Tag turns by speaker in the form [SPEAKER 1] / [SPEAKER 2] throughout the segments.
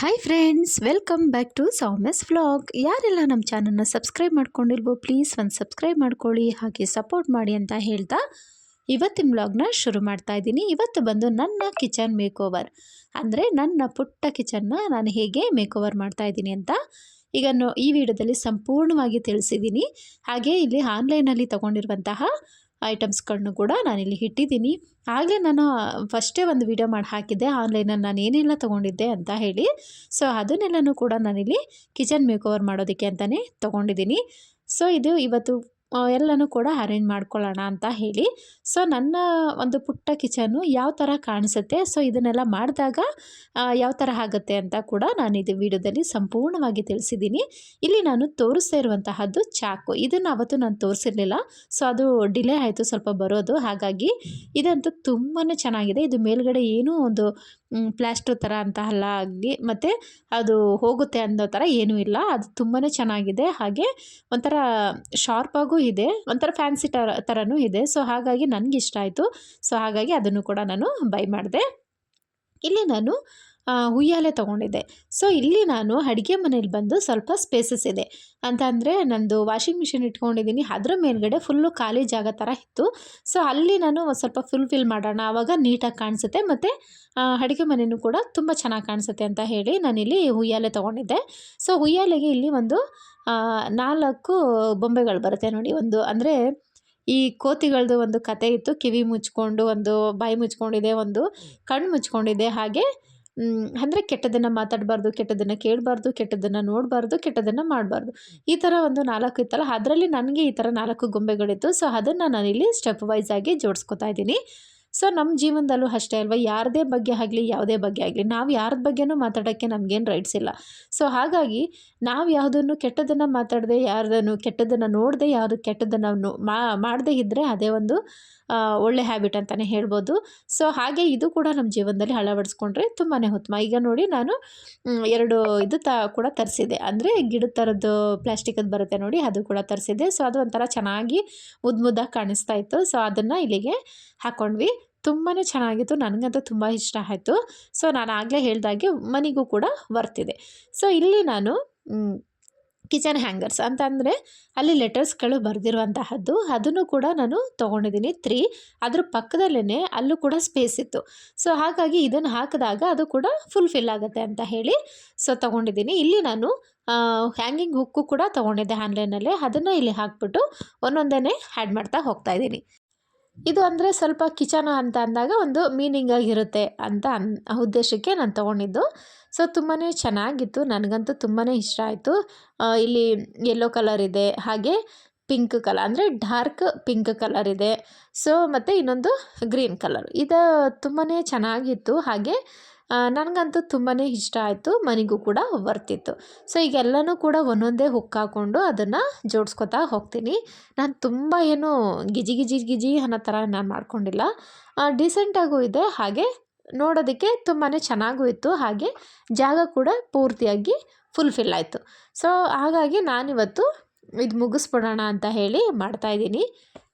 [SPEAKER 1] Hi friends, welcome back to Soumya's vlog. ಯಾರೆಲ್ಲ ನಮ್ಮ ಚಾನಲ್ನ ಸಬ್ಸ್ಕ್ರೈಬ್ ಮಾಡ್ಕೊಂಡಿಲ್ವೋ ಪ್ಲೀಸ್ ಒಂದು ಸಬ್ಸ್ಕ್ರೈಬ್ ಮಾಡ್ಕೊಳ್ಳಿ, ಹಾಗೆ ಸಪೋರ್ಟ್ ಮಾಡಿ ಅಂತ ಹೇಳ್ತಾ ಇವತ್ತಿನ ವ್ಲಾಗ್ನ ಶುರು ಮಾಡ್ತಾ ಇದ್ದೀನಿ. ಇವತ್ತು ಬಂದು ನನ್ನ ಕಿಚನ್ ಮೇಕ್ ಓವರ್, ಅಂದರೆ ನನ್ನ ಪುಟ್ಟ ಕಿಚನ್ನ ನಾನು ಹೇಗೆ ಮೇಕ್ ಓವರ್ ಮಾಡ್ತಾ ಇದ್ದೀನಿ ಅಂತ ಈಗ ಈ ವಿಡಿಯೋದಲ್ಲಿ ಸಂಪೂರ್ಣವಾಗಿ ತಿಳಿಸಿದ್ದೀನಿ. ಹಾಗೆ ಇಲ್ಲಿ ಆನ್ಲೈನಲ್ಲಿ ತೊಗೊಂಡಿರುವಂತಹ ಐಟಮ್ಸ್ಗಳನ್ನು ಕೂಡ ನಾನಿಲ್ಲಿ ಇಟ್ಟಿದ್ದೀನಿ. ಆಗಲೇ ನಾನು ಫಸ್ಟೇ ಒಂದು ವಿಡಿಯೋ ಮಾಡಿ ಹಾಕಿದ್ದೆ ಆನ್ಲೈನಲ್ಲಿ ನಾನು ಏನೆಲ್ಲ ತೊಗೊಂಡಿದ್ದೆ ಅಂತ ಹೇಳಿ. ಸೊ ಅದನ್ನೆಲ್ಲನೂ ಕೂಡ ನಾನಿಲ್ಲಿ ಕಿಚನ್ ಮೇಕ್ ಓವರ್ ಮಾಡೋದಕ್ಕೆ ಅಂತಲೇ ತೊಗೊಂಡಿದ್ದೀನಿ. ಸೊ ಇದು ಇವತ್ತು ಎಲ್ಲನೂ ಕೂಡ ಅರೇಂಜ್ ಮಾಡ್ಕೊಳ್ಳೋಣ ಅಂತ ಹೇಳಿ. ಸೊ ನನ್ನ ಒಂದು ಪುಟ್ಟ ಕಿಚನ್ನು ಯಾವ ಥರ ಕಾಣಿಸುತ್ತೆ, ಸೊ ಇದನ್ನೆಲ್ಲ ಮಾಡಿದಾಗ ಯಾವ ಥರ ಆಗುತ್ತೆ ಅಂತ ಕೂಡ ನಾನು ಇದು ವಿಡಿಯೋದಲ್ಲಿ ಸಂಪೂರ್ಣವಾಗಿ ತಿಳಿಸಿದ್ದೀನಿ. ಇಲ್ಲಿ ನಾನು ತೋರಿಸ್ತಾ ಇರುವಂತಹದ್ದು ಚಾಕು. ಇದನ್ನು ಅವತ್ತು ನಾನು ತೋರಿಸಿರಲಿಲ್ಲ, ಸೊ ಅದು ಡಿಲೇ ಆಯಿತು ಸ್ವಲ್ಪ ಬರೋದು. ಹಾಗಾಗಿ ಇದಂತೂ ತುಂಬಾ ಚೆನ್ನಾಗಿದೆ. ಇದು ಮೇಲ್ಗಡೆ ಏನೂ ಒಂದು ಪ್ಲಾಸ್ಟರ್ ಥರ ಅಂತ ಅಲ್ಲ ಆಗಲಿ, ಮತ್ತು ಅದು ಹೋಗುತ್ತೆ ಅನ್ನೋ ಥರ ಏನೂ ಇಲ್ಲ. ಅದು ತುಂಬಾ ಚೆನ್ನಾಗಿದೆ. ಹಾಗೆ ಒಂಥರ ಶಾರ್ಪಾಗೂ ಇದೆ, ಒಂಥರ ಫ್ಯಾನ್ಸಿ ಥರನೂ ಇದೆ. ಸೊ ಹಾಗಾಗಿ ನನಗಿಷ್ಟ ಆಯಿತು. ಸೊ ಹಾಗಾಗಿ ಅದನ್ನು ಕೂಡ ನಾನು ಬೈ ಮಾಡಿದೆ. ಇಲ್ಲಿ ನಾನು ಉಯ್ಯಾಲೆ ತೊಗೊಂಡಿದ್ದೆ. ಸೊ ಇಲ್ಲಿ ನಾನು ಅಡುಗೆ ಮನೇಲಿ ಬಂದು ಸ್ವಲ್ಪ ಸ್ಪೇಸಸ್ ಇದೆ ಅಂತ, ಅಂದರೆ ನಂದು ವಾಷಿಂಗ್ ಮಿಷಿನ್ ಇಟ್ಕೊಂಡಿದ್ದೀನಿ, ಅದರ ಮೇಲ್ಗಡೆ ಫುಲ್ಲು ಖಾಲಿ ಜಾಗ ಥರ ಇತ್ತು. ಸೊ ಅಲ್ಲಿ ನಾನು ಸ್ವಲ್ಪ ಫಿಲ್ ಮಾಡೋಣ, ಆವಾಗ ನೀಟಾಗಿ ಕಾಣಿಸುತ್ತೆ, ಮತ್ತು ಅಡುಗೆ ಮನೆಯೂ ಕೂಡ ತುಂಬ ಚೆನ್ನಾಗಿ ಕಾಣಿಸುತ್ತೆ ಅಂತ ಹೇಳಿ ನಾನಿಲ್ಲಿ ಉಯ್ಯಾಲೆ ತೊಗೊಂಡಿದ್ದೆ. ಸೊ ಉಯ್ಯಾಲೆಗೆ ಇಲ್ಲಿ ಒಂದು 4 ಬೊಂಬೆಗಳು ಬರುತ್ತೆ ನೋಡಿ. ಒಂದು ಅಂದರೆ ಈ ಕೋತಿಗಳದ್ದು ಒಂದು ಕತೆ ಇತ್ತು. ಕಿವಿ ಮುಚ್ಕೊಂಡು, ಒಂದು ಬಾಯಿ ಮುಚ್ಕೊಂಡಿದೆ, ಒಂದು ಕಣ್ಣು ಮುಚ್ಕೊಂಡಿದೆ. ಹಾಗೆ ಅಂದರೆ ಕೆಟ್ಟದನ್ನು ಮಾತಾಡಬಾರ್ದು, ಕೆಟ್ಟದನ್ನು ಕೇಳಬಾರ್ದು, ಕೆಟ್ಟದನ್ನು ನೋಡಬಾರ್ದು, ಕೆಟ್ಟದನ್ನು ಮಾಡಬಾರ್ದು, ಈ ಥರ ಒಂದು 4 ಇತ್ತಲ್ಲ. ಅದರಲ್ಲಿ ನನಗೆ ಈ ಥರ 4 ಗೊಂಬೆಗಳಿತ್ತು. ಸೊ ಅದನ್ನು ನಾನಿಲ್ಲಿ ಸ್ಟೆಪ್ ವೈಸ್ ಆಗಿ ಜೋಡಿಸ್ಕೊತಾ ಇದ್ದೀನಿ. ಸೊ ನಮ್ಮ ಜೀವನದಲ್ಲೂ ಅಷ್ಟೇ ಅಲ್ವಾ, ಯಾರದೇ ಬಗ್ಗೆ ಆಗಲಿ ಯಾವುದೇ ಬಗ್ಗೆ ಆಗಲಿ ನಾವು ಯಾರದ ಬಗ್ಗೆನೂ ಮಾತಾಡೋಕ್ಕೆ ನಮಗೇನು ರೈಟ್ಸ್ ಇಲ್ಲ. ಸೊ ಹಾಗಾಗಿ ನಾವು ಯಾವುದನ್ನು ಕೆಟ್ಟದನ್ನು ಮಾತಾಡದೆ, ಯಾರ್ದನ್ನು ಕೆಟ್ಟದನ್ನು ನೋಡದೆ, ಯಾವುದು ಕೆಟ್ಟದನ್ನು ಮಾಡದೇ ಇದ್ದರೆ ಅದೇ ಒಂದು ಒಳ್ಳೆ ಹ್ಯಾಬಿಟ್ ಅಂತಲೇ ಹೇಳ್ಬೋದು. ಸೊ ಹಾಗೆ ಇದು ಕೂಡ ನಮ್ಮ ಜೀವನದಲ್ಲಿ ಅಳವಡಿಸ್ಕೊಂಡ್ರೆ ತುಂಬಾ ಉತ್ತಮ. ಈಗ ನೋಡಿ ನಾನು 2 ಇದು ಕೂಡ ತರಿಸಿದೆ, ಅಂದರೆ ಗಿಡದ ಥರದ್ದು ಪ್ಲಾಸ್ಟಿಕದ್ದು ಬರುತ್ತೆ ನೋಡಿ, ಅದು ಕೂಡ ತರಿಸಿದೆ. ಸೊ ಅದು ಒಂಥರ ಚೆನ್ನಾಗಿ ಮುದ್ದಾಗಿ ಕಾಣಿಸ್ತಾ ಇತ್ತು. ಸೊ ಅದನ್ನು ಇಲ್ಲಿಗೆ ಹಾಕ್ಕೊಂಡ್ವಿ. ತುಂಬಾ ಚೆನ್ನಾಗಿತ್ತು, ನನಗಂತೂ ತುಂಬ ಇಷ್ಟ ಆಯಿತು. ಸೊ ನಾನು ಆಗಲೇ ಹೇಳ್ದಾಗೆ ಮನೆಗೂ ಕೂಡ ವರ್ತಿದೆ. ಸೊ ಇಲ್ಲಿ ನಾನು ಕಿಚನ್ ಹ್ಯಾಂಗರ್ಸ್ ಅಂತ, ಅಂದರೆ ಅಲ್ಲಿ ಲೆಟರ್ಸ್ಗಳು ಬರೆದಿರುವಂತಹದ್ದು, ಅದನ್ನು ಕೂಡ ನಾನು ತೊಗೊಂಡಿದ್ದೀನಿ 3. ಅದ್ರ ಪಕ್ಕದಲ್ಲೇ ಅಲ್ಲೂ ಕೂಡ ಸ್ಪೇಸ್ ಇತ್ತು. ಸೊ ಹಾಗಾಗಿ ಇದನ್ನು ಹಾಕಿದಾಗ ಅದು ಕೂಡ ಫಿಲ್ ಆಗುತ್ತೆ ಅಂತ ಹೇಳಿ ಸೊ ತೊಗೊಂಡಿದ್ದೀನಿ. ಇಲ್ಲಿ ನಾನು ಹ್ಯಾಂಗಿಂಗ್ ಹುಕ್ಕು ಕೂಡ ತೊಗೊಂಡಿದ್ದೆ ಆನ್ಲೈನಲ್ಲೇ, ಅದನ್ನು ಇಲ್ಲಿ ಹಾಕ್ಬಿಟ್ಟು ಒಂದೊಂದೇ ಆ್ಯಡ್ ಮಾಡ್ತಾ ಹೋಗ್ತಾಯಿದ್ದೀನಿ. ಇದು ಅಂದರೆ ಸ್ವಲ್ಪ ಕಿಚನ್ ಅಂತ ಅಂದಾಗ ಒಂದು ಮೀನಿಂಗ್ ಆಗಿರುತ್ತೆ ಅಂತ ಉದ್ದೇಶಕ್ಕೆ ನಾನು ತೊಗೊಂಡಿದ್ದು. ಸೊ ತುಂಬಾ ಚೆನ್ನಾಗಿತ್ತು, ನನಗಂತೂ ತುಂಬಾ ಇಷ್ಟ ಆಯಿತು. ಇಲ್ಲಿ ಯೆಲ್ಲೋ ಕಲರ್ ಇದೆ, ಹಾಗೆ ಪಿಂಕ್ ಕಲರ್ ಅಂದರೆ ಡಾರ್ಕ್ ಪಿಂಕ್ ಕಲರ್ ಇದೆ. ಸೊ ಮತ್ತು ಇನ್ನೊಂದು ಗ್ರೀನ್ ಕಲರ್, ಇದು ತುಂಬಾ ಚೆನ್ನಾಗಿತ್ತು. ಹಾಗೆ ನನಗಂತೂ ತುಂಬಾ ಇಷ್ಟ ಆಯಿತು, ಮನೆಗೂ ಕೂಡ ವರ್ತಿತ್ತು. ಸೊ ಈಗೆಲ್ಲನೂ ಕೂಡ ಒಂದೊಂದೇ ಹುಕ್ ಹಾಕ್ಕೊಂಡು ಅದನ್ನು ಜೋಡಿಸ್ಕೊತಾ ಹೋಗ್ತೀನಿ. ನಾನು ತುಂಬ ಏನು ಗಿಜಿ ಅನ್ನೋ ಥರ ನಾನು ಮಾಡ್ಕೊಂಡಿಲ್ಲ, ಡೀಸೆಂಟಾಗೂ ಇದೆ, ಹಾಗೆ ನೋಡೋದಕ್ಕೆ ತುಂಬಾ ಚೆನ್ನಾಗೂ ಇತ್ತು. ಹಾಗೆ ಜಾಗ ಕೂಡ ಪೂರ್ತಿಯಾಗಿ ಫಿಲ್ ಆಯಿತು. ಸೊ ಹಾಗಾಗಿ ನಾನಿವತ್ತು ಇದು ಮುಗಿಸ್ಬಿಡೋಣ ಅಂತ ಹೇಳಿ ಮಾಡ್ತಾಯಿದ್ದೀನಿ.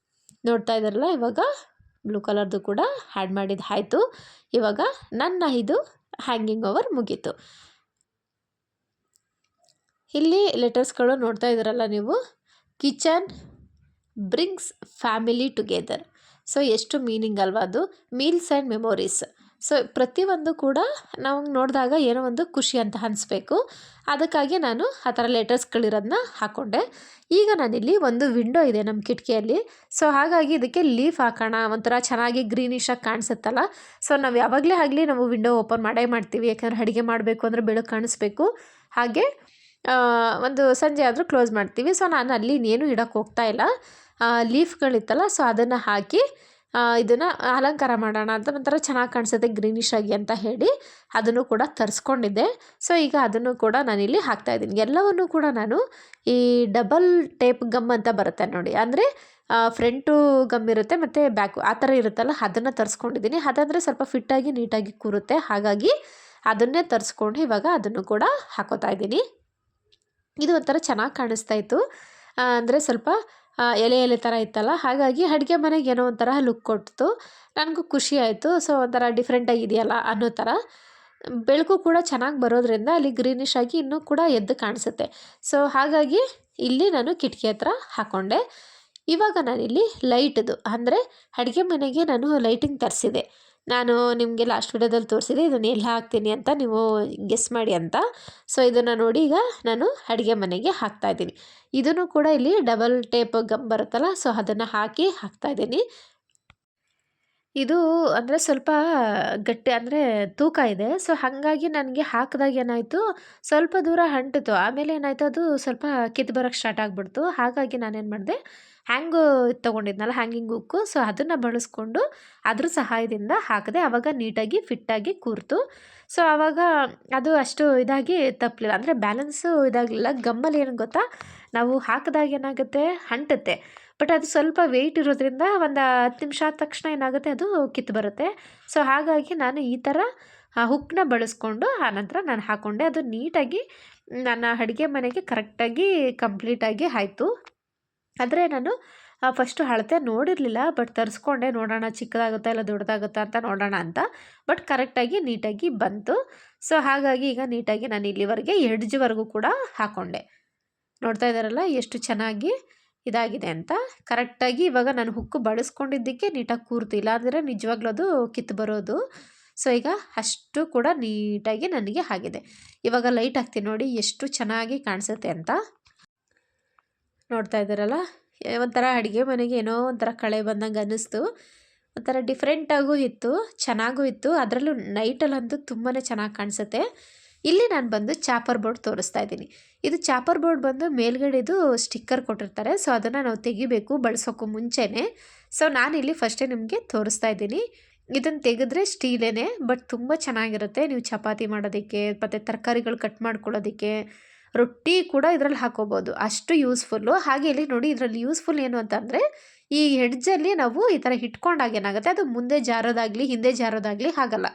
[SPEAKER 1] ನೋಡ್ತಾ ಇದ್ದಾರಲ್ಲ, ಇವಾಗ ಬ್ಲೂ ಕಲರ್ದು ಕೂಡ ಆ್ಯಡ್ ಮಾಡಿದ್ದು ಆಯಿತು. ಇವಾಗ ನನ್ನ ಇದು ಹ್ಯಾಂಗಿಂಗ್ ಓವರ್ ಮುಗೀತು. ಇಲ್ಲಿ ಲೆಟರ್ಸ್ಗಳು ನೋಡ್ತಾ ಇದ್ದೀರಲ್ಲ ನೀವು, kitchen brings family together. So ಎಷ್ಟು ಮೀನಿಂಗ್ ಅಲ್ವಾ ಅದು, ಮೀಲ್ಸ್ ಆ್ಯಂಡ್ ಮೆಮೊರೀಸ್. ಸೊ ಪ್ರತಿಯೊಂದು ಕೂಡ ನಾವು ನೋಡಿದಾಗ ಏನೋ ಒಂದು ಖುಷಿ ಅಂತ ಅನಿಸ್ಬೇಕು, ಅದಕ್ಕಾಗಿ ನಾನು ಆ ಥರ ಲೆಟರ್ಸ್ಗಳಿರೋದನ್ನ ಹಾಕ್ಕೊಂಡೆ. ಈಗ ನಾನಿಲ್ಲಿ ಒಂದು ವಿಂಡೋ ಇದೆ ನಮ್ಮ ಕಿಟಕಿಯಲ್ಲಿ. ಸೊ ಹಾಗಾಗಿ ಇದಕ್ಕೆ ಲೀಫ್ ಹಾಕೋಣ, ಒಂಥರ ಚೆನ್ನಾಗಿ ಗ್ರೀನಿಶಾಗಿ ಕಾಣಿಸುತ್ತಲ್ಲ. ಸೊ ನಾವು ಯಾವಾಗಲೇ ಆಗಲಿ ನಾವು ವಿಂಡೋ ಓಪನ್ ಮಾಡೇ ಮಾಡ್ತೀವಿ, ಯಾಕಂದರೆ ಅಡುಗೆ ಮಾಡಬೇಕು ಅಂದರೆ ಬೆಳಕು ಕಾಣಿಸ್ಬೇಕು. ಹಾಗೆ ಒಂದು ಸಂಜೆ ಆದರೂ ಕ್ಲೋಸ್ ಮಾಡ್ತೀವಿ. ಸೊ ನಾನು ಅಲ್ಲಿ ಇನ್ನೇನು ಇಡೋಕ್ಕೆ ಹೋಗ್ತಾಯಿಲ್ಲ, ಲೀಫ್ಗಳಿತ್ತಲ್ಲ ಸೊ ಅದನ್ನು ಹಾಕಿ ಇದನ್ನು ಅಲಂಕಾರ ಮಾಡೋಣ ಅಂತ, ಒಂಥರ ಚೆನ್ನಾಗಿ ಕಾಣಿಸುತ್ತೆ ಗ್ರೀನಿಶ್ ಆಗಿ ಅಂತ ಹೇಳಿ ಅದನ್ನು ಕೂಡ ತರಿಸ್ಕೊಂಡಿದ್ದೆ. ಸೊ ಈಗ ಅದನ್ನು ಕೂಡ ನಾನಿಲ್ಲಿ ಹಾಕ್ತಾಯಿದ್ದೀನಿ. ಎಲ್ಲವನ್ನು ಕೂಡ ನಾನು ಈ ಡಬಲ್ ಟೇಪ್ ಗಮ್ ಅಂತ ಬರುತ್ತೆ ನೋಡಿ, ಅಂದರೆ ಫ್ರಂಟು ಗಮ್ ಇರುತ್ತೆ ಮತ್ತು ಬ್ಯಾಕು ಆ ಥರ ಇರುತ್ತಲ್ಲ, ಅದನ್ನು ತರಿಸ್ಕೊಂಡಿದ್ದೀನಿ. ಅದಂದರೆ ಸ್ವಲ್ಪ ಫಿಟ್ಟಾಗಿ ನೀಟಾಗಿ ಕೂರುತ್ತೆ, ಹಾಗಾಗಿ ಅದನ್ನೇ ತರಿಸ್ಕೊಂಡು ಇವಾಗ ಅದನ್ನು ಕೂಡ ಹಾಕೋತಾ ಇದ್ದೀನಿ. ಇದು ಒಂಥರ ಚೆನ್ನಾಗಿ ಕಾಣಿಸ್ತಾ ಇತ್ತು, ಅಂದರೆ ಸ್ವಲ್ಪ ಎಲೆ ಥರ ಇತ್ತಲ್ಲ, ಹಾಗಾಗಿ ಅಡುಗೆ ಮನೆಗೆ ಏನೋ ಒಂಥರ ಲುಕ್ ಕೊಡ್ತು, ನನಗೂ ಖುಷಿ ಆಯಿತು. ಸೊ ಒಂಥರ ಡಿಫ್ರೆಂಟಾಗಿದೆಯಲ್ಲ ಅನ್ನೋ ಥರ. ಬೆಳಕು ಕೂಡ ಚೆನ್ನಾಗಿ ಬರೋದ್ರಿಂದ ಅಲ್ಲಿ ಗ್ರೀನಿಶ್ ಆಗಿ ಇನ್ನೂ ಕೂಡ ಎದ್ದು ಕಾಣಿಸುತ್ತೆ. ಸೊ ಹಾಗಾಗಿ ಇಲ್ಲಿ ನಾನು ಕಿಟಕಿ ಹತ್ರ ಹಾಕ್ಕೊಂಡೆ. ಇವಾಗ ನಾನಿಲ್ಲಿ ಲೈಟ್ದು ಅಂದರೆ ಅಡುಗೆ ಮನೆಗೆ ನಾನು ಲೈಟಿಂಗ್ ತರಿಸಿದೆ. ನಾನು ನಿಮಗೆ ಲಾಸ್ಟ್ ವಿಡಿಯೋದಲ್ಲಿ ತೋರಿಸಿದೆ ಇದನ್ನು ಎಲ್ಲಿ ಹಾಕ್ತೀನಿ ಅಂತ, ನೀವು ಗೆಸ್ ಮಾಡಿ ಅಂತ. ಸೊ ಇದನ್ನು ನೋಡಿ ಈಗ ನಾನು ಅಡುಗೆ ಮನೆಗೆ ಹಾಕ್ತಾಯಿದ್ದೀನಿ. ಇದನ್ನು ಕೂಡ ಇಲ್ಲಿ ಡಬಲ್ ಟೇಪ್ ಗಮ್ ಬರುತ್ತಲ್ಲ, ಸೊ ಅದನ್ನು ಹಾಕ್ತಾಯಿದ್ದೀನಿ. ಇದು ಅಂದರೆ ಸ್ವಲ್ಪ ಗಟ್ಟಿ ಅಂದರೆ ತೂಕ ಇದೆ. ಸೊ ಹಾಗಾಗಿ ನನಗೆ ಹಾಕಿದಾಗ ಏನಾಯಿತು, ಸ್ವಲ್ಪ ದೂರ ಅಂಟಿತು. ಆಮೇಲೆ ಏನಾಯಿತು, ಅದು ಸ್ವಲ್ಪ ಕಿತ್ತು ಬರೋಕ್ಕೆ ಸ್ಟಾರ್ಟ್ ಆಗಿಬಿಡ್ತು. ಹಾಗಾಗಿ ನಾನೇನು ಮಾಡಿದೆ, ಹ್ಯಾಂಗು ತೊಗೊಂಡಿದ್ನಲ್ಲ ಹ್ಯಾಂಗಿಂಗ್ ಹುಕ್ಕು, ಸೊ ಅದನ್ನು ಬಳಸ್ಕೊಂಡು ಅದ್ರ ಸಹಾಯದಿಂದ ಹಾಕಿದೆ. ಆವಾಗ ನೀಟಾಗಿ ಫಿಟ್ಟಾಗಿ ಕೂರ್ತು. ಸೊ ಆವಾಗ ಅದು ಅಷ್ಟು ಇದಾಗಿ ತಪ್ಪಲಿಲ್ಲ, ಅಂದರೆ ಬ್ಯಾಲೆನ್ಸು ಇದಾಗಲಿಲ್ಲ. ಗಮ್ಮಲ್ಲಿ ಏನು ಗೊತ್ತಾ, ನಾವು ಹಾಕಿದಾಗ ಏನಾಗುತ್ತೆ, ಅಂಟುತ್ತೆ. ಬಟ್ ಅದು ಸ್ವಲ್ಪ ವೆಯ್ಟ್ ಇರೋದ್ರಿಂದ ಒಂದು 10 ನಿಮಿಷ ಆದ ತಕ್ಷಣ ಏನಾಗುತ್ತೆ, ಅದು ಕಿತ್ತು ಬರುತ್ತೆ. ಸೊ ಹಾಗಾಗಿ ನಾನು ಈ ಥರ ಹುಕ್ಕನ್ನ ಬಳಸ್ಕೊಂಡು ಆನಂತರ ನಾನು ಹಾಕ್ಕೊಂಡೆ. ಅದು ನೀಟಾಗಿ ನನ್ನ ಅಡುಗೆ ಮನೆಗೆ ಕರೆಕ್ಟಾಗಿ ಕಂಪ್ಲೀಟಾಗಿ ಆಯಿತು. ಆದರೆ ನಾನು ಫಸ್ಟು ಅಳತೆ ನೋಡಿರಲಿಲ್ಲ, ಬಟ್ ತರಿಸ್ಕೊಂಡೆ ನೋಡೋಣ ಚಿಕ್ಕದಾಗುತ್ತಾ ಇಲ್ಲ ದೊಡ್ಡದಾಗುತ್ತಾ ಅಂತ ನೋಡೋಣ ಅಂತ. ಬಟ್ ಕರೆಕ್ಟಾಗಿ ನೀಟಾಗಿ ಬಂತು. ಸೊ ಹಾಗಾಗಿ ಈಗ ನೀಟಾಗಿ ನಾನು ಇಲ್ಲಿವರೆಗೆ ಎಡ್ಜ್ವರೆಗೂ ಕೂಡ ಹಾಕ್ಕೊಂಡೆ. ನೋಡ್ತಾ ಇದ್ದಾರಲ್ಲ ಎಷ್ಟು ಚೆನ್ನಾಗಿ ಇದಾಗಿದೆ ಅಂತ. ಕರೆಕ್ಟಾಗಿ ಇವಾಗ ನಾನು ಹುಕ್ಕು ಬಳಸ್ಕೊಂಡಿದ್ದಕ್ಕೆ ನೀಟಾಗಿ ಕೂರ್ತಿಲ್ಲ, ಅಂದರೆ ನಿಜವಾಗ್ಲೂ ಅದು ಕಿತ್ತು ಬರೋದು. ಸೊ ಈಗ ಅಷ್ಟು ಕೂಡ ನೀಟಾಗಿ ನನಗೆ ಆಗಿದೆ. ಇವಾಗ ಲೈಟ್ ಹಾಕ್ತೀನಿ ನೋಡಿ ಎಷ್ಟು ಚೆನ್ನಾಗಿ ಕಾಣಿಸುತ್ತೆ ಅಂತ. ನೋಡ್ತಾ ಇದ್ದಾರಲ್ಲ, ಒಂಥರ ಅಡುಗೆ ಮನೆಗೆ ಏನೋ ಒಂಥರ ಕಳೆ ಬಂದಂಗೆ ಅನ್ನಿಸ್ತು. ಒಂಥರ ಡಿಫ್ರೆಂಟಾಗೂ ಇತ್ತು, ಚೆನ್ನಾಗೂ ಇತ್ತು. ಅದರಲ್ಲೂ ನೈಟಲ್ಲಂತೂ ತುಂಬಾ ಚೆನ್ನಾಗಿ ಕಾಣಿಸುತ್ತೆ. ಇಲ್ಲಿ ನಾನು ಬಂದು ಚಾಪರ್ ಬೋರ್ಡ್ ತೋರಿಸ್ತಾ ಇದ್ದೀನಿ. ಇದು ಚಾಪರ್ ಬೋರ್ಡ್ ಬಂದು ಮೇಲ್ಗಡೆದು ಸ್ಟಿಕ್ಕರ್ ಕೊಟ್ಟಿರ್ತಾರೆ. ಸೊ ಅದನ್ನು ನಾವು ತೆಗಿಬೇಕು ಬಳಸೋಕ್ಕೂ ಮುಂಚೆನೇ. ಸೊ ನಾನಿಲ್ಲಿ ಫಸ್ಟೇ ನಿಮಗೆ ತೋರಿಸ್ತಾ ಇದ್ದೀನಿ. ಇದನ್ನು ತೆಗೆದ್ರೆ ಸ್ಟೀಲೇನೆ, ಬಟ್ ತುಂಬ ಚೆನ್ನಾಗಿರುತ್ತೆ. ನೀವು ಚಪಾತಿ ಮಾಡೋದಕ್ಕೆ ಮತ್ತು ತರಕಾರಿಗಳು ಕಟ್ ಮಾಡ್ಕೊಳ್ಳೋದಕ್ಕೆ, ರೊಟ್ಟಿ ಕೂಡ ಇದರಲ್ಲಿ ಹಾಕೋಬೋದು, ಅಷ್ಟು ಯೂಸ್ಫುಲ್ಲು. ಹಾಗೆ ಇಲ್ಲಿ ನೋಡಿ, ಇದರಲ್ಲಿ ಯೂಸ್ಫುಲ್ ಏನು ಅಂತಂದರೆ, ಈ ಎಡ್ಜಲ್ಲಿ ನಾವು ಈ ಥರ ಇಟ್ಕೊಂಡಾಗ ಏನಾಗುತ್ತೆ, ಅದು ಮುಂದೆ ಜಾರೋದಾಗಲಿ ಹಿಂದೆ ಜಾರೋದಾಗಲಿ ಆಗಲ್ಲ,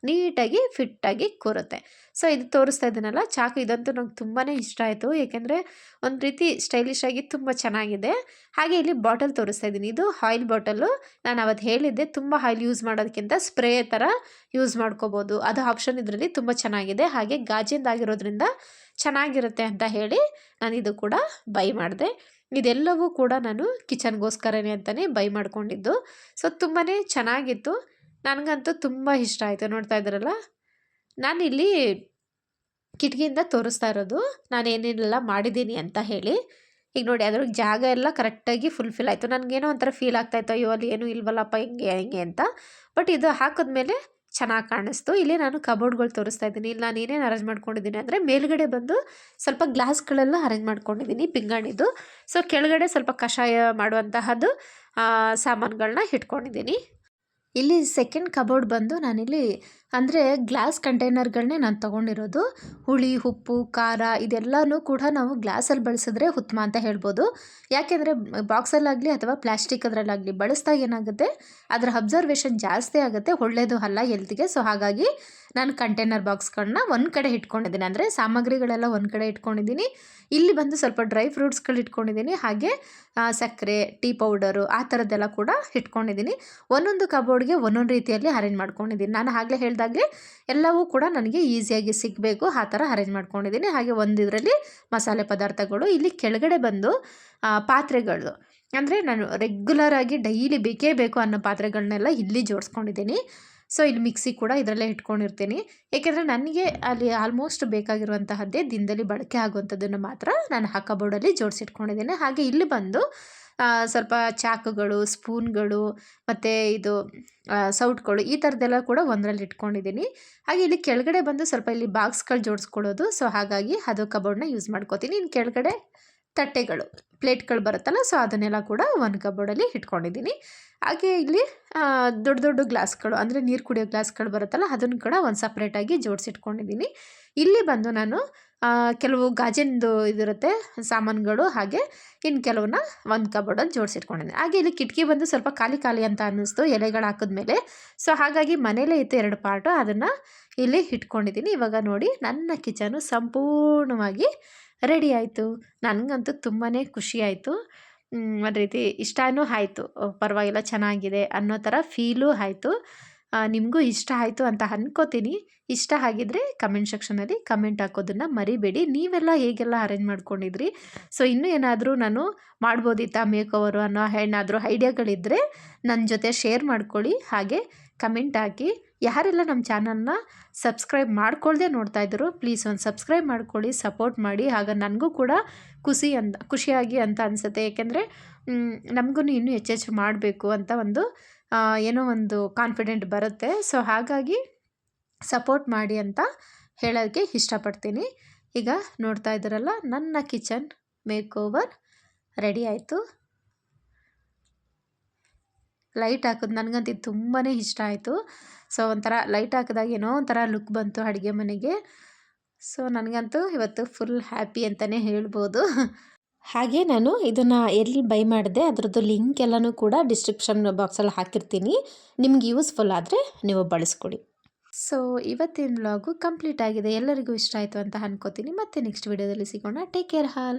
[SPEAKER 1] ನೀಟಾಗಿ ಫಿಟ್ಟಾಗಿ ಕೂರುತ್ತೆ. ಸೊ ಇದು ತೋರಿಸ್ತಾ ಇದ್ದೀನಲ್ಲ ಚಾಕು, ಇದಂತೂ ನಂಗೆ ತುಂಬಾ ಇಷ್ಟ ಆಯಿತು. ಏಕೆಂದರೆ ಒಂದು ರೀತಿ ಸ್ಟೈಲಿಶ್ ಆಗಿ ತುಂಬ ಚೆನ್ನಾಗಿದೆ. ಹಾಗೆ ಇಲ್ಲಿ ಬಾಟಲ್ ತೋರಿಸ್ತಾ ಇದ್ದೀನಿ. ಇದು ಆಯಿಲ್ ಬಾಟಲು. ನಾನು ಅವತ್ತು ಹೇಳಿದ್ದೆ, ತುಂಬ ಆಯಿಲ್ ಯೂಸ್ ಮಾಡೋದಕ್ಕಿಂತ ಸ್ಪ್ರೇ ಥರ ಯೂಸ್ ಮಾಡ್ಕೋಬೋದು, ಅದು ಆಪ್ಷನ್ ಇದರಲ್ಲಿ ತುಂಬ ಚೆನ್ನಾಗಿದೆ. ಹಾಗೆ ಗಾಜಿಂದಾಗಿರೋದ್ರಿಂದ ಚೆನ್ನಾಗಿರುತ್ತೆ ಅಂತ ಹೇಳಿ ನಾನು ಇದು ಕೂಡ ಬೈ ಮಾಡಿದೆ. ಇದೆಲ್ಲವೂ ಕೂಡ ನಾನು ಕಿಚನ್ಗೋಸ್ಕರನೇ ಅಂತಲೇ ಬೈ ಮಾಡ್ಕೊಂಡಿದ್ದು. ಸೊ ತುಂಬಾ ಚೆನ್ನಾಗಿತ್ತು, ನನಗಂತೂ ತುಂಬ ಇಷ್ಟ ಆಯಿತು. ನೋಡ್ತಾ ಇದ್ದೀರಲ್ಲ, ನಾನಿಲ್ಲಿ ಕಿಟಕಿಯಿಂದ ತೋರಿಸ್ತಾ ಇರೋದು ನಾನು ಏನೇನೆಲ್ಲ ಮಾಡಿದ್ದೀನಿ ಅಂತ ಹೇಳಿ. ಈಗ ನೋಡಿ, ಅದ್ರ ಜಾಗ ಎಲ್ಲ ಕರೆಕ್ಟಾಗಿ ಫುಲ್ಫಿಲ್ ಆಯಿತು. ನನಗೇನೋ ಒಂಥರ ಫೀಲ್ ಆಗ್ತಾಯಿತ್ತು, ಅಯ್ಯೋ ಅಲ್ಲಿ ಏನೂ ಇಲ್ವಲ್ಲಪ್ಪ ಹೆಂಗೆ ಅಂತ. ಬಟ್ ಇದು ಹಾಕಿದ್ಮೇಲೆ ಚೆನ್ನಾಗಿ ಕಾಣಿಸ್ತು. ಇಲ್ಲಿ ನಾನು ಕಬೋರ್ಡ್ಗಳು ತೋರಿಸ್ತಾ ಇದ್ದೀನಿ. ಇಲ್ಲಿ ನಾನು ಏನೇನು ಅರೇಂಜ್ ಮಾಡ್ಕೊಂಡಿದ್ದೀನಿ ಅಂದರೆ, ಮೇಲ್ಗಡೆ ಬಂದು ಸ್ವಲ್ಪ ಗ್ಲಾಸ್ಗಳೆಲ್ಲ ಅರೇಂಜ್ ಮಾಡ್ಕೊಂಡಿದ್ದೀನಿ ಪಿಂಗಾಣಿದು. ಸೊ ಕೆಳಗಡೆ ಸ್ವಲ್ಪ ಕಷಾಯ ಮಾಡುವಂತಹದ್ದು ಸಾಮಾನುಗಳನ್ನ ಇಟ್ಕೊಂಡಿದ್ದೀನಿ. ಇಲ್ಲಿ ಸೆಕೆಂಡ್ ಕಬೋರ್ಡ್ ಬಂದು ನಾನಿಲ್ಲಿ ಅಂದರೆ ಗ್ಲಾಸ್ ಕಂಟೈನರ್ಗಳನ್ನೇ ನಾನು ತೊಗೊಂಡಿರೋದು. ಹುಳಿ, ಉಪ್ಪು, ಖಾರ ಇದೆಲ್ಲನೂ ಕೂಡ ನಾವು ಗ್ಲಾಸಲ್ಲಿ ಬಳಸಿದ್ರೆ ಉತ್ತಮ ಅಂತ ಹೇಳ್ಬೋದು. ಯಾಕೆಂದರೆ ಬಾಕ್ಸಲ್ಲಾಗಲಿ ಅಥವಾ ಪ್ಲಾಸ್ಟಿಕ್ ಅದರಲ್ಲಾಗಲಿ ಬಳಸಿದಾಗ ಏನಾಗುತ್ತೆ, ಅದರ ಅಬ್ಸರ್ವೇಷನ್ ಜಾಸ್ತಿ ಆಗುತ್ತೆ, ಒಳ್ಳೆಯದು ಅಲ್ಲ ಹೆಲ್ತ್ಗೆ. ಸೊ ಹಾಗಾಗಿ ನಾನು ಕಂಟೈನರ್ ಬಾಕ್ಸ್ಗಳನ್ನ ಒಂದು ಕಡೆ ಇಟ್ಕೊಂಡಿದ್ದೀನಿ, ಅಂದರೆ ಸಾಮಗ್ರಿಗಳೆಲ್ಲ ಒಂದು ಕಡೆ ಇಟ್ಕೊಂಡಿದ್ದೀನಿ. ಇಲ್ಲಿ ಬಂದು ಸ್ವಲ್ಪ ಡ್ರೈ ಫ್ರೂಟ್ಸ್ಗಳು ಇಟ್ಕೊಂಡಿದ್ದೀನಿ, ಹಾಗೆ ಸಕ್ಕರೆ, ಟೀ ಪೌಡರು ಆ ಥರದ್ದೆಲ್ಲ ಕೂಡ ಇಟ್ಕೊಂಡಿದ್ದೀನಿ. ಒಂದೊಂದು ಕಬೋರ್ಡ್ಗೆ ಒಂದೊಂದು ರೀತಿಯಲ್ಲಿ ಅರೇಂಜ್ ಮಾಡ್ಕೊಂಡಿದ್ದೀನಿ. ನಾನು ಆಗಲೇ ಹೇಳಿದಾಗಲೇ ಎಲ್ಲವೂ ಕೂಡ ನನಗೆ ಈಸಿಯಾಗಿ ಸಿಗಬೇಕು ಆ ಥರ ಅರೇಂಜ್ ಮಾಡ್ಕೊಂಡಿದ್ದೀನಿ. ಹಾಗೆ ಒಂದು ಇದರಲ್ಲಿ ಮಸಾಲೆ ಪದಾರ್ಥಗಳು, ಇಲ್ಲಿ ಕೆಳಗಡೆ ಬಂದು ಪಾತ್ರೆಗಳು, ಅಂದರೆ ನಾನು ರೆಗ್ಯುಲರಾಗಿ ಡೈಲಿ ಬೇಕೇ ಬೇಕು ಅನ್ನೋ ಪಾತ್ರೆಗಳನ್ನೆಲ್ಲ ಇಲ್ಲಿ ಜೋಡಿಸ್ಕೊಂಡಿದ್ದೀನಿ. ಸೊ ಇಲ್ಲಿ ಮಿಕ್ಸಿ ಕೂಡ ಇದರಲ್ಲೇ ಇಟ್ಕೊಂಡಿರ್ತೀನಿ. ಏಕೆಂದರೆ ನನಗೆ ಅಲ್ಲಿ ಆಲ್ಮೋಸ್ಟ್ ಬೇಕಾಗಿರುವಂತಹದ್ದೇ ದಿನದಲ್ಲಿ ಬಳಕೆ ಆಗುವಂಥದ್ದನ್ನು ಮಾತ್ರ ನಾನು ಆ ಕಬೋರ್ಡಲ್ಲಿ ಜೋಡಿಸಿಟ್ಕೊಂಡಿದ್ದೀನಿ. ಹಾಗೆ ಇಲ್ಲಿ ಬಂದು ಸ್ವಲ್ಪ ಚಾಕುಗಳು, ಸ್ಪೂನ್ಗಳು ಮತ್ತು ಇದು ಸೌಟ್ಗಳು ಈ ಥರದ್ದೆಲ್ಲ ಕೂಡ ಒಂದರಲ್ಲಿ ಇಟ್ಕೊಂಡಿದ್ದೀನಿ. ಹಾಗೆ ಇಲ್ಲಿ ಕೆಳಗಡೆ ಬಂದು ಸ್ವಲ್ಪ ಇಲ್ಲಿ ಬಾಕ್ಸ್ಗಳು ಜೋಡಿಸ್ಕೊಳ್ಳೋದು. ಸೊ ಹಾಗಾಗಿ ಅದು ಕಬೋರ್ಡ್ನ ಯೂಸ್ ಮಾಡ್ಕೋತೀನಿ. ಇನ್ನು ಕೆಳಗಡೆ ತಟ್ಟೆಗಳು, ಪ್ಲೇಟ್ಗಳು ಬರುತ್ತಲ್ಲ, ಸೊ ಅದನ್ನೆಲ್ಲ ಕೂಡ ಒಂದು ಕಬೋರ್ಡಲ್ಲಿ ಇಟ್ಕೊಂಡಿದ್ದೀನಿ. ಹಾಗೆ ಇಲ್ಲಿ ದೊಡ್ಡ ದೊಡ್ಡ ಗ್ಲಾಸ್ಗಳು, ಅಂದರೆ ನೀರು ಕುಡಿಯೋ ಗ್ಲಾಸ್ಗಳು ಬರುತ್ತಲ್ಲ, ಅದನ್ನು ಕೂಡ ಒಂದು ಸಪ್ರೇಟಾಗಿ ಜೋಡಿಸಿಟ್ಕೊಂಡಿದ್ದೀನಿ. ಇಲ್ಲಿ ಬಂದು ನಾನು ಕೆಲವು ಗಾಜಿಂದು ಇದಿರುತ್ತೆ ಸಾಮಾನುಗಳು, ಹಾಗೆ ಇನ್ನು ಕೆಲವನ್ನ ಒಂದು ಕಬೋರ್ಡಲ್ಲಿ ಜೋಡಿಸಿಟ್ಕೊಂಡಿದ್ದೀನಿ. ಹಾಗೆ ಇಲ್ಲಿ ಕಿಟಕಿ ಬಂದು ಸ್ವಲ್ಪ ಖಾಲಿ ಖಾಲಿ ಅಂತ ಅನ್ನಿಸ್ತು ಎಲೆಗಳು ಹಾಕಿದ್ಮೇಲೆ. ಸೊ ಹಾಗಾಗಿ ಮನೇಲೇ ಇತ್ತು 2 ಪಾರ್ಟು, ಅದನ್ನು ಇಲ್ಲಿ ಇಟ್ಕೊಂಡಿದ್ದೀನಿ. ಇವಾಗ ನೋಡಿ, ನನ್ನ ಕಿಚನು ಸಂಪೂರ್ಣವಾಗಿ ರೆಡಿ ಆಯಿತು. ನನಗಂತೂ ತುಂಬಾ ಖುಷಿ ಆಯಿತು. ಒಂದು ರೀತಿ ಇಷ್ಟನೂ ಆಯಿತು, ಪರವಾಗಿಲ್ಲ ಚೆನ್ನಾಗಿದೆ ಅನ್ನೋ ಥರ ಫೀಲೂ ಆಯಿತು. ನಿಮಗೂ ಇಷ್ಟ ಆಯಿತು ಅಂತ ಅನ್ಕೋತೀನಿ. ಇಷ್ಟ ಆಗಿದ್ದರೆ ಕಮೆಂಟ್ ಸೆಕ್ಷನಲ್ಲಿ ಕಮೆಂಟ್ ಹಾಕೋದನ್ನು ಮರಿಬೇಡಿ. ನೀವೆಲ್ಲ ಹೇಗೆಲ್ಲ ಅರೇಂಜ್ ಮಾಡ್ಕೊಂಡಿದ್ರಿ? ಸೊ ಇನ್ನೂ ಏನಾದರೂ ನಾನು ಮಾಡ್ಬೋದಿತ್ತಾ ಮೇಕ್ ಓವರು ಅನ್ನೋ ಏನಾದರೂ ಐಡಿಯಾಗಳಿದ್ದರೆ ನನ್ನ ಜೊತೆ ಶೇರ್ ಮಾಡ್ಕೊಳ್ಳಿ. ಹಾಗೆ ಕಮೆಂಟ್ ಹಾಕಿ. ಯಾರೆಲ್ಲ ನಮ್ಮ ಚಾನಲ್ನ ಸಬ್ಸ್ಕ್ರೈಬ್ ಮಾಡ್ಕೊಳ್ದೆ ನೋಡ್ತಾ ಇದ್ದರು ಪ್ಲೀಸ್ ಒಂದು ಸಬ್ಸ್ಕ್ರೈಬ್ ಮಾಡ್ಕೊಳ್ಳಿ, ಸಪೋರ್ಟ್ ಮಾಡಿ. ಆಗ ನನಗೂ ಕೂಡ ಖುಷಿಯಾಗಿ ಅಂತ ಅನಿಸುತ್ತೆ. ಏಕೆಂದರೆ ನಮಗೂ ಇನ್ನೂ ಹೆಚ್ಚೆಚ್ಚು ಮಾಡಬೇಕು ಅಂತ ಒಂದು ಏನೋ ಒಂದು ಕಾನ್ಫಿಡೆಂಟ್ ಬರುತ್ತೆ. ಸೊ ಹಾಗಾಗಿ ಸಪೋರ್ಟ್ ಮಾಡಿ ಅಂತ ಹೇಳೋಕ್ಕೆ ಇಷ್ಟಪಡ್ತೀನಿ. ಈಗ ನೋಡ್ತಾ ಇದ್ದೀರಲ್ಲ, ನನ್ನ ಕಿಚನ್ ಮೇಕ್ ಓವರ್ ರೆಡಿ ಆಯಿತು. ಲೈಟ್ ಹಾಕೋದು ನನಗಂತೂ ತುಂಬಾ ಇಷ್ಟ ಆಯಿತು. ಸೊ ಒಂಥರ ಲೈಟ್ ಹಾಕಿದಾಗ ಏನೋ ಒಂಥರ ಲುಕ್ ಬಂತು ಅಡುಗೆ ಮನೆಗೆ. ಸೊ ನನಗಂತೂ ಇವತ್ತು ಫುಲ್ ಹ್ಯಾಪಿ ಅಂತಲೇ ಹೇಳ್ಬೋದು. ಹಾಗೆ ನಾನು ಇದನ್ನು ಎಲ್ಲಿ ಬೈ ಮಾಡಿದೆ ಅದರದ್ದು ಲಿಂಕ್ ಎಲ್ಲನೂ ಕೂಡ ಡಿಸ್ಕ್ರಿಪ್ಷನ್ ಬಾಕ್ಸಲ್ಲಿ ಹಾಕಿರ್ತೀನಿ. ನಿಮ್ಗೆ ಯೂಸ್ಫುಲ್ ಆದರೆ ನೀವು ಬಳಸ್ಕೊಡಿ. ಸೊ ಇವತ್ತಿನ ವ್ಲಾಗು ಕಂಪ್ಲೀಟ್ ಆಗಿದೆ. ಎಲ್ಲರಿಗೂ ಇಷ್ಟ ಆಯಿತು ಅಂತ ಅನ್ಕೋತೀನಿ. ಮತ್ತೆ ನೆಕ್ಸ್ಟ್ ವಿಡಿಯೋದಲ್ಲಿ ಸಿಗೋಣ. Take care all.